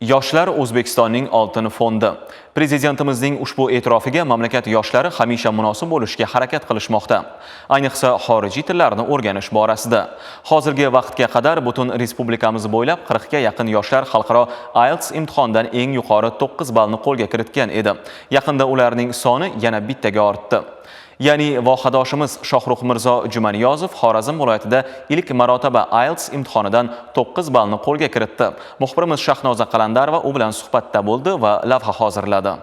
Yoshlar O'zbekistonning oltin fondi. Prezidentimizning ushbu e'tirofiga mamlakat yoshlari hamisha munosib bo'lishga harakat qilishmoqda. Ayniqsa xorijiy tillarni o'rganish borasida. Hozirgi vaqtga qadar butun respublikamiz bo'ylab 40 ga yaqin yoshlar xalqaro IELTS imtihonidan eng yuqori 9 ballni qo'lga kiritgan edi. Yaqinda ularning soni yana bittaga ortdi. Ya'ni vohadoshimiz Shohruh Mirzo Jumaniyozov Xorazm viloyatida ilk marotaba IELTS imtihonidan 9 ballni qo'lga kiritdi. Muxbirimiz Shahnoza Qalandarova u bilan suhbatda bo'ldi va lavha hozirladi.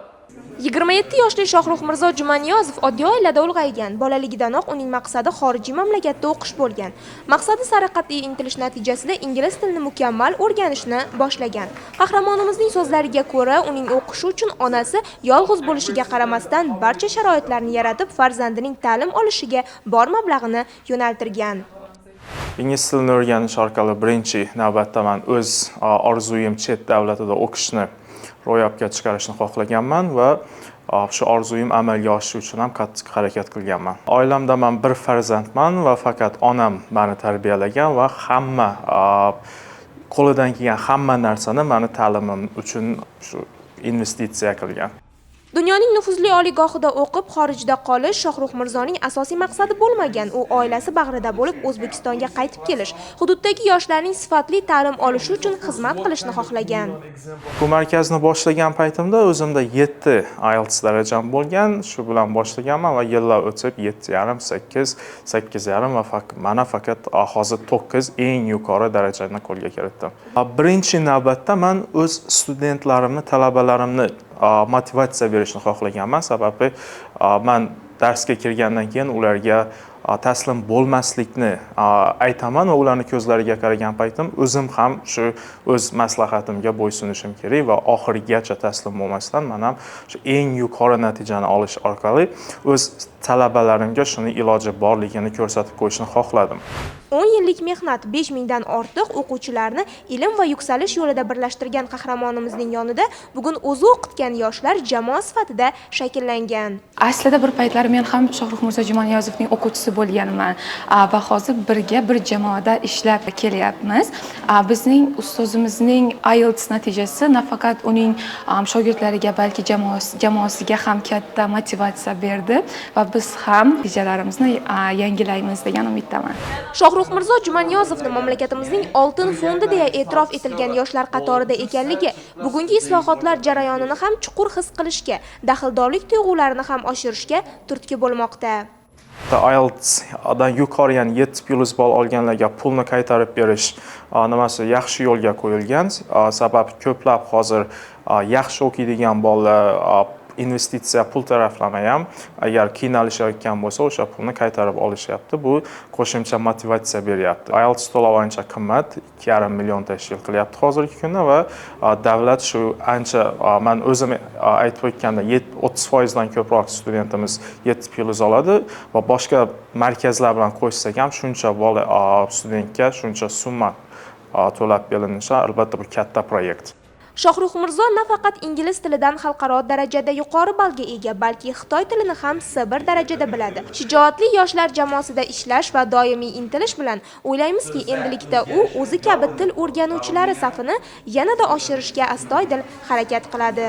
27 yoshli Shohruh Mirzo Jumaniyozov oddiy oilada ulg'aygan. Bolaligidanoq uning maqsadi xorijiy mamlakatda o'qish bo'lgan. Maqsadi sari qat'iy intilish natijasida ingliz tilini mukammal o'rganishni boshlagan. Qahramonimizning so'zlariga ko'ra, uning o'qishi uchun onasi yolg'iz bo'lishiga qaramasdan barcha sharoitlarni yaratib, farzandining ta'lim olishiga bor mablag'ini yo'naltirgan. Ingliz tilini o'rganish orqali birinchi navbatda men o'z orzuyim chet davlatida o'qishni ro'yobga chiqarishni xohlaganman va shu orzuyim amalga oshishi uchun ham qattiq harakat qilganman. Oilamda men bir farzandman va faqat onam meni tarbiyalagan va hamma qo'lidan kelgan hamma narsani meni ta'limim uchun shu investitsiya qilgan. Dunyoning nufuzli oliygohida o'qib, xorijda qolish Shohruh Mirzoning asosiy maqsadi bo'lmagan. U oilasi bag'rida bo'lib O'zbekistonga qaytib kelish, hududdagi yoshlarning sifatli ta'lim olishi uchun xizmat qilishni xohlagan. Bu markazni boshlagan paytimda o'zimda 7 IELTS darajam bo'lgan. Shu bilan boshlaganman va yillar o'tib 7,5, 8, 8,5 va mana faqat hozir 9 eng yuqori darajani qo'lga kiritdim. Birinchi navbatda men o'z studentlarimni, talabalarimni motivatsiya berishni xohlaganman. Sababi men darsga kirgandan keyin ularga taslim bo'lmaslikni aytaman va ularning ko'zlariga qaragan paytim o'zim ham shu o'z maslahatimga bo'ysunishim kerak va oxirigacha taslim bo'lmasdan men ham shu eng yuqori natijani olish orqali o'z talabalarimga shuni iloji borligini ko'rsatib qo'yishni xohladim. 10 yillik mehnat 5000 dan ortiq o'quvchilarni ilm va yuksalish yo'lida birlashtirgan qahramonimizning yonida bugun o'zi o'qitgan yoshlar jamoa sifatida shakllangan. Aslida bir paytlar men ham Shohruh Mirzo Jumaniyozovning o'quvchisi bo'lganman va hozir birga bir jamoada ishlab kelyapmiz. Bizning ustozimizning IELTS natijasi nafaqat uning shogirdlariga, balki jamoasiga ham katta motivatsiya berdi va biz ham natijalarimizni yangilaymiz degan umiddaman. Shohruh Mirzo Jumaniyozovni mamlakatimizning oltin fondi deya e'tirof etilgan yoshlar qatorida ekanligi bugungi islohotlar jarayonini ham chuqur his qilishga, daxldorlik tuyg'ularini ham oshirishga turtki bo'lmoqda. IELTS dan yuqori, ya'ni 7+ ball olganlarga pulni qaytarib berish nimasi yaxshi yo'lga qo'yilgan. Sabab ko'plab hozir yaxshi o'qiydigan bolalar investitsiya pul taraflama ham agar qiynalishayotgan bo'lsa o'sha pulni qaytarib olishyapti. Bu qo'shimcha motivatsiya beryapti. IELTS to'lovi ancha qimmat, 2,5 million tashkil qilyapti hozirgi kunda va davlat shu ancha, men o'zim aytib o'tganda 30% dan ko'proq studentimiz 7+ oladi va boshqa markazlar bilan qo'shsak ham shuncha bola studentga shuncha summa to'lab berilishi albatta bu katta proyekt. Shohruh Mirzo nafaqat ingliz tilidan xalqaro darajada yuqori ballga ega, balki xitoy tilini ham C1 darajada biladi. Shijoatli yoshlar jamoasida ishlash va doimiy intilish bilan o'ylaymizki, endilikda u o'zi kabi til o'rganuvchilari safini yanada oshirishga astoydil harakat qiladi.